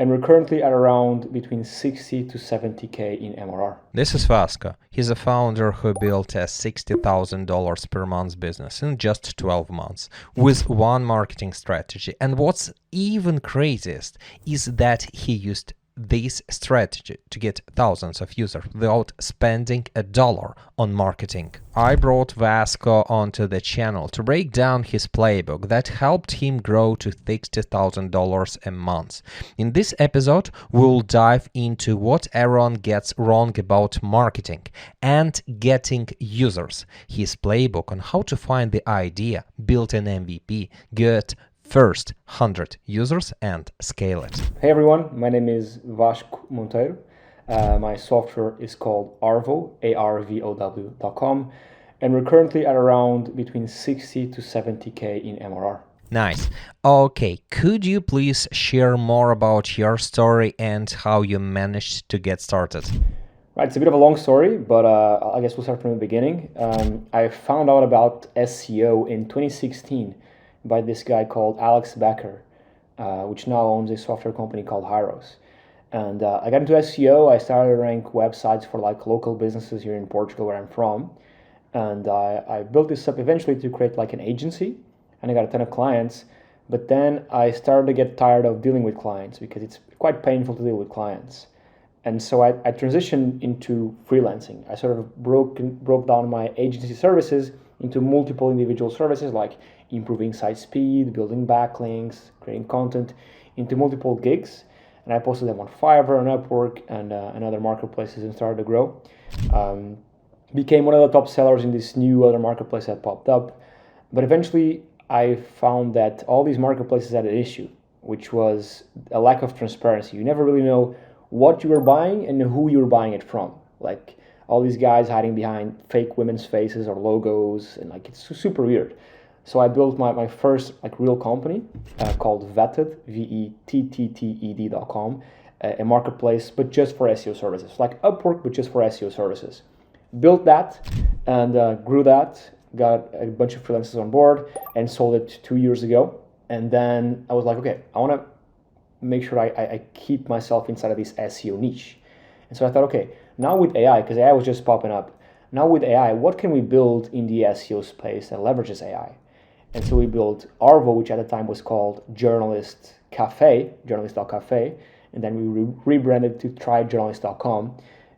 and we're currently at around between 60 to 70K in MRR. This is Vasco. He's a founder who built a $60,000 per month business in just 12 months with one marketing strategy. And what's even craziest is that he used this strategy to get thousands of users without spending a dollar on marketing. I brought Vasco onto the channel to break down his playbook that helped him grow to $60,000 a month. In this episode, we'll dive into what Aaron gets wrong about marketing and getting users, his playbook on how to find the idea, build an MVP, get first 100 users and scale it. Hey everyone, my name is Vasco Monteiro. My software is called Arvo, arvow.com, and we're currently at around between 60 to 70K in MRR. Nice. Okay, could you please share more about your story and how you managed to get started? Right, it's a bit of a long story, but I guess we'll start from the beginning. I found out about SEO in 2016 by this guy called Alex Becker, which now owns a software company called Hyros. And I got into SEO. I started to rank websites for like local businesses here in Portugal where I'm from. And I built this up eventually to create like an agency, and I got a ton of clients. But then I started to get tired of dealing with clients because it's quite painful to deal with clients. And so I transitioned into freelancing. I sort of broke down my agency services into multiple individual services like improving site speed, building backlinks, creating content, into multiple gigs. And I posted them on Fiverr and Upwork and other marketplaces and started to grow. Became one of the top sellers in this new other marketplace that popped up. But eventually I found that all these marketplaces had an issue, which was a lack of transparency. You never really know what you were buying and who you were buying it from. Like all these guys hiding behind fake women's faces or logos, and like it's super weird. So I built my first like real company called Vetted, vetted.com, a marketplace, but just for SEO services, like Upwork, but just for SEO services. Built that and grew that, got a bunch of freelancers on board and sold it 2 years ago. And then I was like, okay, I want to make sure I keep myself inside of this SEO niche. And so I thought, okay, now with AI, because AI was just popping up, now with AI, what can we build in the SEO space that leverages AI? And so we built Arvo, which at the time was called journalist.cafe, and then we rebranded to tryjournalist.com.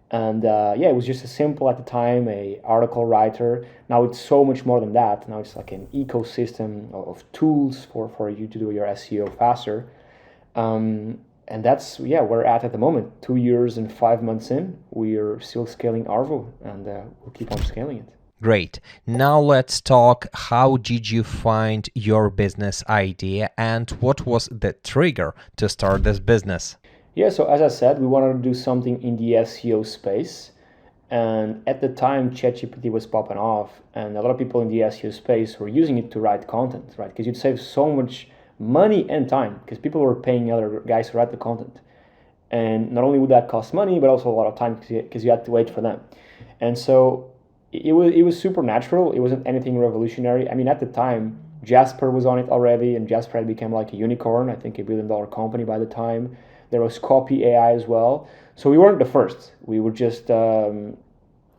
And it was just a simple at the time, a article writer. Now it's so much more than that. Now it's like an ecosystem of tools for you to do your SEO faster. And that's where we're at the moment. 2 years and 5 months in, we're still scaling Arvo, and we'll keep on scaling it. Great. Now let's talk. How did you find your business idea and what was the trigger to start this business? Yeah, so as I said, we wanted to do something in the SEO space. And at the time, ChatGPT was popping off, and a lot of people in the SEO space were using it to write content, right? Because you'd save so much money and time because people were paying other guys to write the content. And not only would that cost money, but also a lot of time because you had to wait for them. And so it was super natural. It wasn't anything revolutionary. I mean, at the time, Jasper was on it already, and Jasper had become like a unicorn, I think $1 billion company by the time. There was Copy AI as well. So we weren't the first. We were just,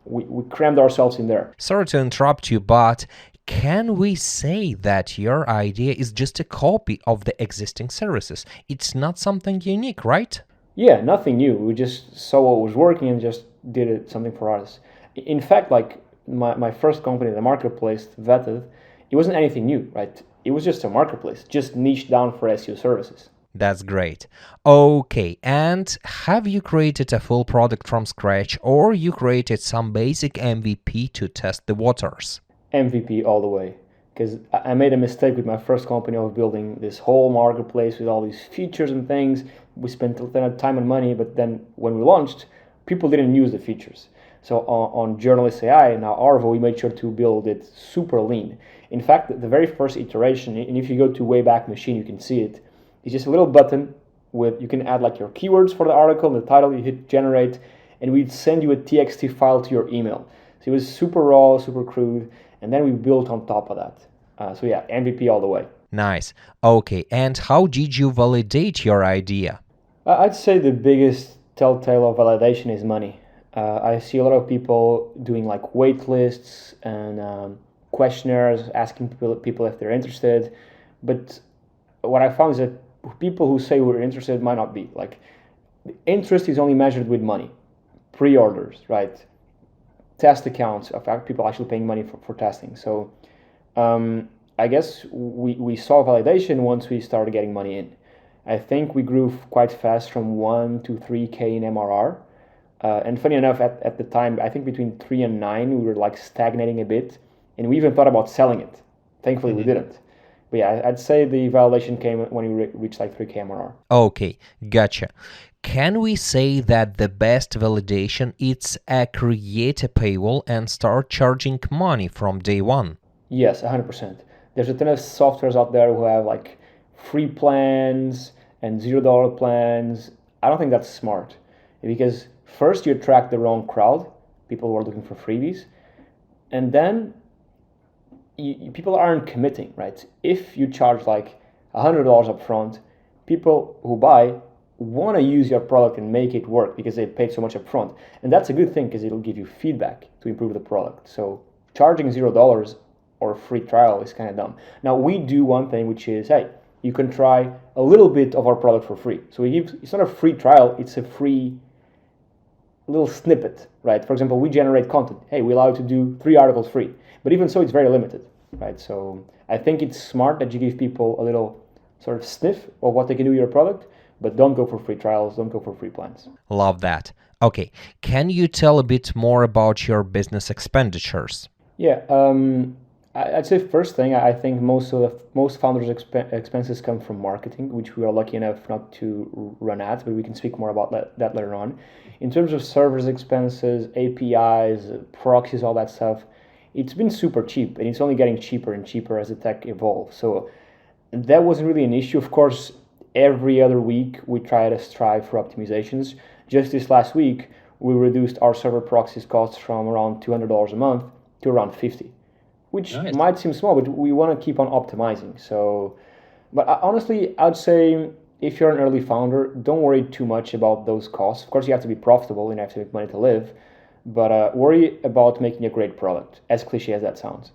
we crammed ourselves in there. Sorry to interrupt you, but can we say that your idea is just a copy of the existing services? It's not something unique, right? Yeah, nothing new. We just saw what was working and just did it something for us. In fact, like my first company, the marketplace, Vetted, it wasn't anything new, right? It was just a marketplace, just niched down for SEO services. That's great. Okay, and have you created a full product from scratch, or you created some basic MVP to test the waters? MVP all the way, because I made a mistake with my first company of building this whole marketplace with all these features and things. We spent a ton of time and money, but then when we launched, people didn't use the features. So on Journalist AI, now Arvo, we made sure to build it super lean. In fact, the very first iteration, and if you go to Wayback Machine, you can see it, it's just a little button with, you can add like your keywords for the article, the title, you hit generate, and we'd send you a TXT file to your email. So it was super raw, super crude, and then we built on top of that. MVP all the way. Nice. Okay, and how did you validate your idea? I'd say the biggest telltale of validation is money. I see a lot of people doing like wait lists and questionnaires, asking people if they're interested. But what I found is that people who say we're interested might not be. Like, interest is only measured with money, pre-orders, right? Test accounts of people actually paying money for testing. So I guess we saw validation once we started getting money in. I think we grew quite fast from 1 to 3K in MRR. And funny enough, at the time, I think between 3 and 9, we were like stagnating a bit. And we even thought about selling it. Thankfully, we didn't. But yeah, I'd say the validation came when we reached like 3K MRR. Okay, gotcha. Can we say that the best validation is create a paywall and start charging money from day one? Yes, 100%. There's a ton of softwares out there who have like free plans and $0 plans. I don't think that's smart because first you attract the wrong crowd, people who are looking for freebies, and then people aren't committing, right? If you charge like $100 up front, people who buy want to use your product and make it work because they paid so much up front. And that's a good thing because it'll give you feedback to improve the product. So charging $0 or a free trial is kind of dumb. Now we do one thing, which is, hey, you can try a little bit of our product for free. So it's not a free trial, it's a free little snippet, right? For example, we generate content. Hey, we allow you to do 3 articles free. But even so, it's very limited, right? So I think it's smart that you give people a little sort of sniff of what they can do with your product, but don't go for free trials, don't go for free plans. Love that. Okay, can you tell a bit more about your business expenditures? Yeah, I'd say first thing, I think most founders' expenses come from marketing, which we are lucky enough not to run ads, but we can speak more about that later on. In terms of servers expenses, APIs, proxies, all that stuff, it's been super cheap, and it's only getting cheaper and cheaper as the tech evolves. So that wasn't really an issue. Of course, every other week we try to strive for optimizations. Just this last week, we reduced our server proxies costs from around $200 a month to around $50, which might seem small, but we want to keep on optimizing. So, but honestly, I'd say if you're an early founder, don't worry too much about those costs. Of course, you have to be profitable and you have to make money to live, but worry about making a great product, as cliche as that sounds.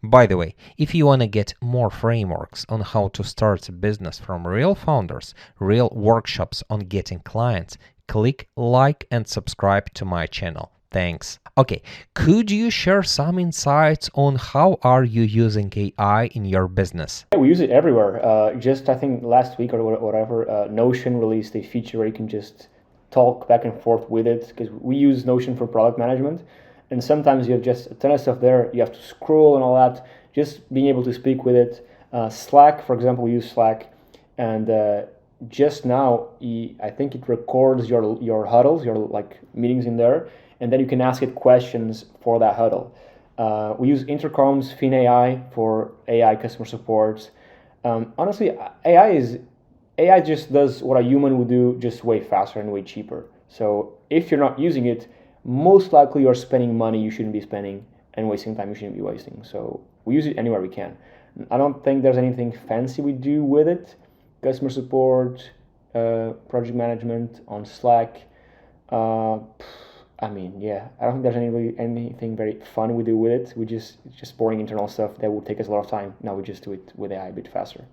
By the way, if you want to get more frameworks on how to start a business from real founders, real workshops on getting clients, click like and subscribe to my channel. Thanks. Okay, could you share some insights on how are you using AI in your business? Yeah, we use it everywhere. Just I think last week or whatever, Notion released a feature where you can just talk back and forth with it, because we use Notion for product management, and sometimes you have just a ton of stuff there, you have to scroll and all that. Just being able to speak with it. Slack, for example, we use Slack, and just now I think it records your huddles, your like meetings in there, and then you can ask it questions for that huddle. We use Intercom's FinAI for AI customer support. Honestly, AI just does what a human would do, just way faster and way cheaper. So if you're not using it, most likely you're spending money you shouldn't be spending and wasting time you shouldn't be wasting. So we use it anywhere we can. I don't think there's anything fancy we do with it. Customer support, project management on Slack. I mean, yeah, I don't think there's anything very fun we do with it. It's just boring internal stuff that would take us a lot of time. Now we just do it with AI a bit faster.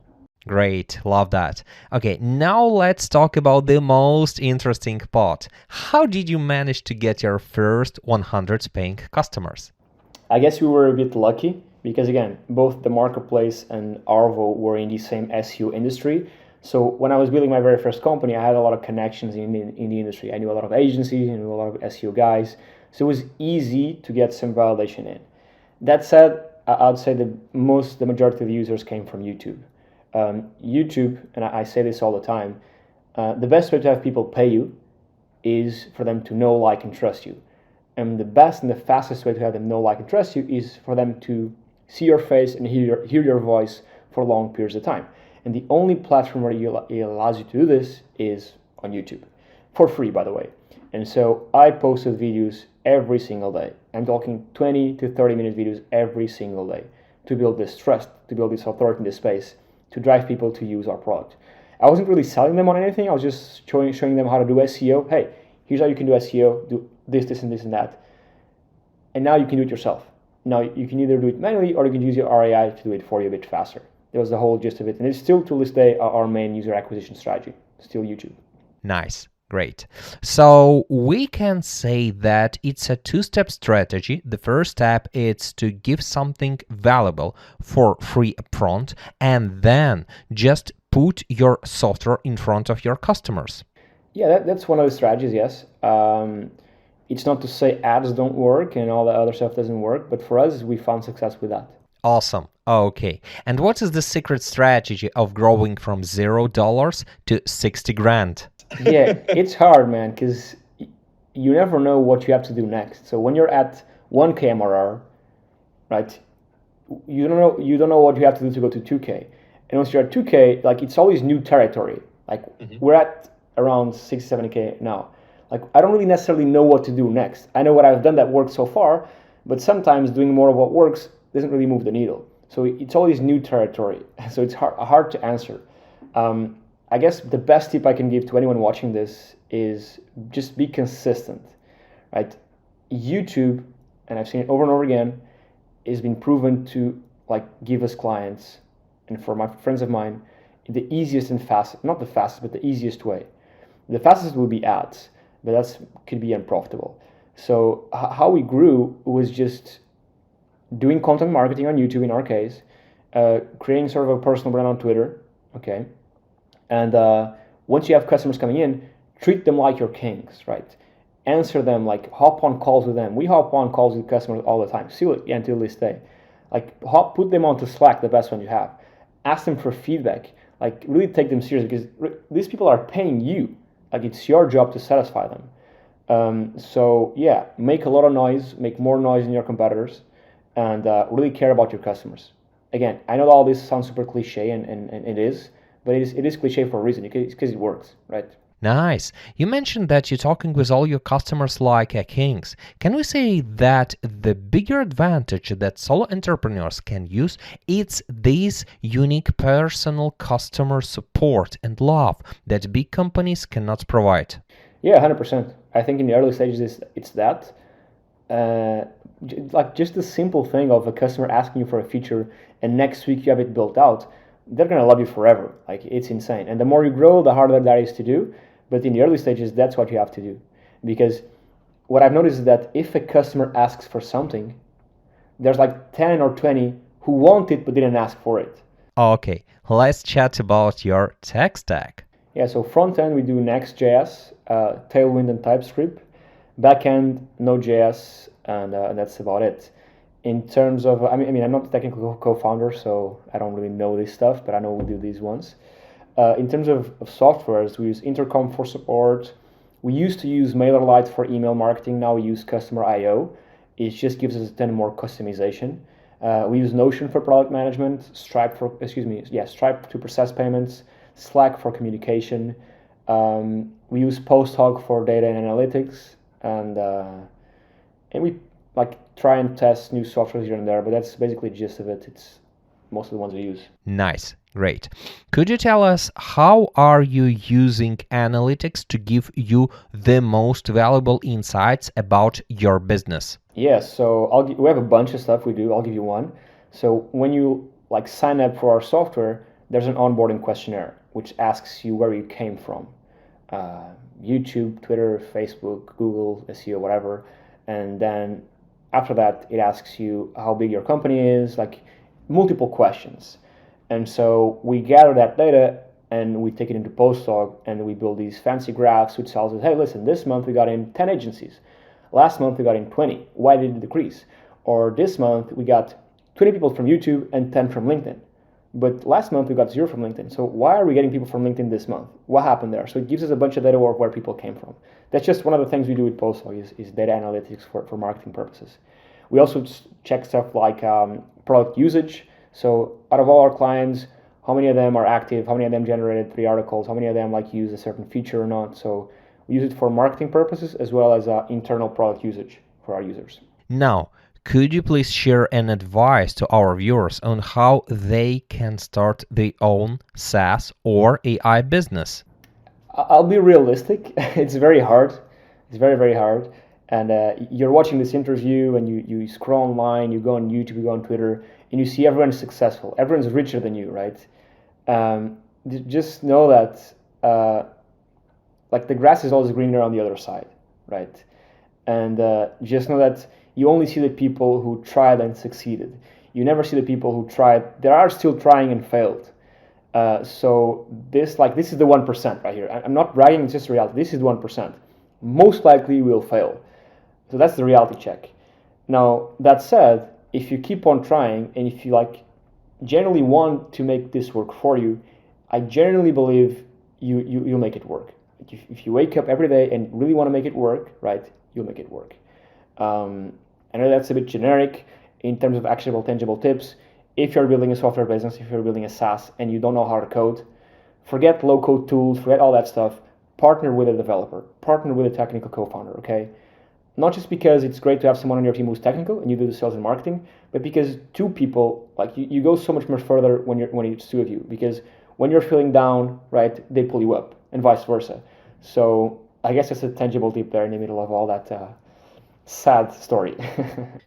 Great, love that. Okay, now let's talk about the most interesting part. How did you manage to get your first 100 paying customers? I guess we were a bit lucky because, again, both the marketplace and Arvo were in the same SEO industry. So when I was building my very first company, I had a lot of connections in the industry. I knew a lot of agencies, I knew a lot of SEO guys. So it was easy to get some validation in. That said, I'd say the majority of the users came from YouTube. YouTube, and I say this all the time, the best way to have people pay you is for them to know, like, and trust you. And the best and the fastest way to have them know, like, and trust you is for them to see your face and hear your voice for long periods of time. And the only platform where it allows you to do this is on YouTube, for free, by the way. And so I posted videos every single day. I'm talking 20 to 30 minute videos every single day to build this trust, to build this authority in this space, to drive people to use our product. I wasn't really selling them on anything. I was just showing them how to do SEO. Hey, here's how you can do SEO, do this, and this, and that. And now you can do it yourself. Now you can either do it manually or you can use your RAI to do it for you a bit faster. That was the whole gist of it. And it's still to this day our main user acquisition strategy, still YouTube. Nice. Great. So we can say that it's a two-step strategy. The first step is to give something valuable for free upfront, and then just put your software in front of your customers. Yeah, that's one of the strategies, yes. It's not to say ads don't work and all the other stuff doesn't work, but for us, we found success with that. Awesome. Okay. And what is the secret strategy of growing from $0 to 60 grand? Yeah, it's hard, man, because you never know what you have to do next. So when you're at 1K MRR, right, you don't know what you have to do to go to 2K. And once you're at 2K, like it's always new territory. Like we're at around 60, 70K now. Like I don't really necessarily know what to do next. I know what I've done that worked so far, but sometimes doing more of what works doesn't really move the needle. So it's always new territory. So it's hard to answer. I guess the best tip I can give to anyone watching this is just be consistent, right? YouTube, and I've seen it over and over again, has been proven to like give us clients, and for my friends of mine, the easiest and fastest, not the fastest, but the easiest way. The fastest would be ads, but that could be unprofitable. So how we grew was just doing content marketing on YouTube in our case, creating sort of a personal brand on Twitter, okay? And once you have customers coming in, treat them like you're kings, right? Answer them, like hop on calls with them. We hop on calls with customers all the time, still until this day. Like put them onto Slack, the best one you have. Ask them for feedback. Like really take them seriously because these people are paying you. Like it's your job to satisfy them. So yeah, make a lot of noise, make more noise than your competitors, and really care about your customers. Again, I know all this sounds super cliche, and it is. But it is cliche for a reason, because it works, right? Nice. You mentioned that you're talking with all your customers like kings. Can we say that the bigger advantage that solo entrepreneurs can use is this unique personal customer support and love that big companies cannot provide? Yeah, 100%. I think in the early stages it's that. Like just the simple thing of a customer asking you for a feature and next week you have it built out, they're going to love you forever. Like it's insane. And the more you grow, the harder that is to do. But in the early stages, that's what you have to do. Because what I've noticed is that if a customer asks for something, there's like 10 or 20 who want it but didn't ask for it. Okay, let's chat about your tech stack. Yeah, so front end, we do Next.js, Tailwind and TypeScript. Back end, Node.js, and that's about it. In terms of, I mean, I'm not the technical co-founder, so I don't really know this stuff, but I know we do these ones. In terms of softwares, we use Intercom for support. We used to use MailerLite for email marketing. Now we use Customer.io. It just gives us a ton more customization. We use Notion for product management, Stripe to process payments, Slack for communication. We use PostHog for data and analytics, and we like try and test new software here and there, but that's basically the gist of it. It's most of the ones we use. Nice, great. Could you tell us how are you using analytics to give you the most valuable insights about your business? Yes, so we have a bunch of stuff we do. I'll give you one. So when you like sign up for our software, there's an onboarding questionnaire which asks you where you came from. YouTube, Twitter, Facebook, Google, SEO, whatever. And then after that, it asks you how big your company is, like multiple questions. And so we gather that data and we take it into PostHog and we build these fancy graphs which tells us, hey, listen, this month we got in 10 agencies. Last month we got in 20. Why did it decrease? Or this month we got 20 people from YouTube and 10 from LinkedIn. But last month we got 0 from LinkedIn. So why are we getting people from LinkedIn this month? What happened there? So it gives us a bunch of data of where people came from. That's just one of the things we do with PostHog is data analytics for marketing purposes. We also check stuff like product usage. So out of all our clients, how many of them are active? How many of them generated 3 articles? How many of them like use a certain feature or not? So we use it for marketing purposes as well as internal product usage for our users. Now, Could you please share an advice to our viewers on how they can start their own SaaS or AI business? I'll be realistic. It's very hard. It's very, very hard. And you're watching this interview and you scroll online, you go on YouTube, you go on Twitter, and you see everyone's successful. Everyone's richer than you, right? Just know that like the grass is always greener on the other side, right? And just know that you only see the people who tried and succeeded. You never see the people who tried. There are still trying and failed. So this is the 1% right here. I'm not bragging, it's just reality. This is the 1%. Most likely will fail. So that's the reality check. Now, that said, if you keep on trying and if you generally want to make this work for you, I genuinely believe you'll make it work. If you wake up every day and really want to make it work, right, you'll make it work. I know that's a bit generic in terms of actionable, tangible tips. If you're building a software business, if you're building a SaaS and you don't know how to code, forget low-code tools, forget all that stuff. Partner with a developer, partner with a technical co-founder, okay? Not just because it's great to have someone on your team who's technical and you do the sales and marketing, but because two people, you go so much more further when it's two of you. Because when you're feeling down, right, they pull you up, and vice versa. So I guess that's a tangible tip there in the middle of all that sad story.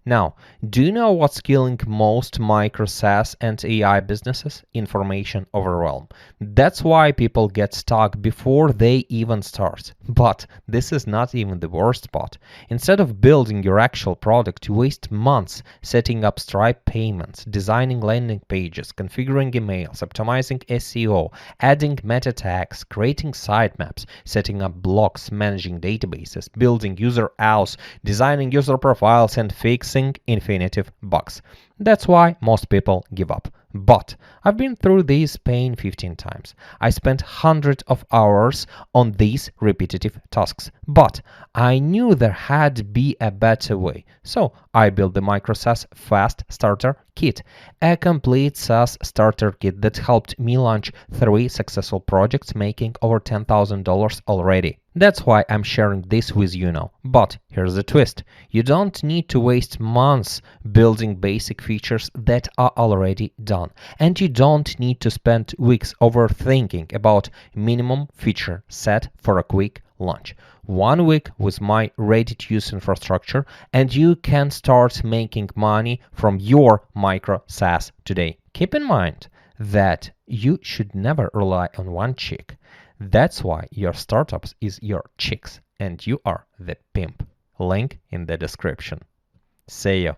Now, do you know what's killing most micro SaaS and AI businesses? Information overwhelm. That's why people get stuck before they even start. But this is not even the worst part. Instead of building your actual product, you waste months setting up Stripe payments, designing landing pages, configuring emails, optimizing SEO, adding meta tags, creating sitemaps, setting up blogs, managing databases, building user auths, designing user profiles, and fixing infinitive bugs. That's why most people give up. But I've been through this pain 15 times. I spent hundreds of hours on these repetitive tasks. But I knew there had to be a better way. So I built the Micro SaaS Fast Starter Kit, a complete SaaS starter kit that helped me launch 3 successful projects making over $10,000 already. That's why I'm sharing this with you now. But here's the twist. You don't need to waste months building basic features that are already done. And you don't need to spend weeks overthinking about minimum feature set for a quick launch. 1 week with my ready-to-use infrastructure and you can start making money from your micro SaaS today. Keep in mind that you should never rely on one chick. That's why your startup is your chicks and you are the pimp. Link in the description. See you.